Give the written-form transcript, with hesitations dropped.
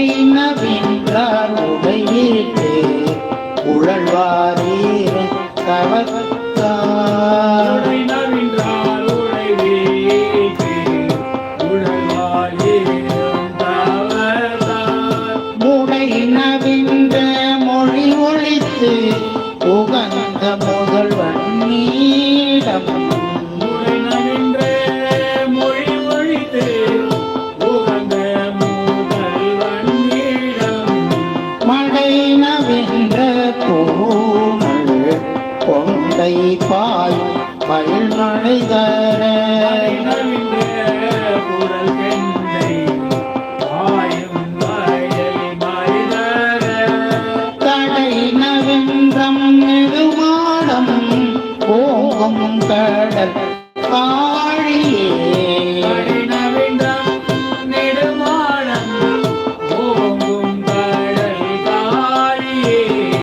உடை நவின்றார் உடையீட்டு உழல்வாரீர் கவத்தார் முடை நவின்ற மொழி ஒழித்து உகந்த முதல்வன் நீடம் பாய் பயில் மழைத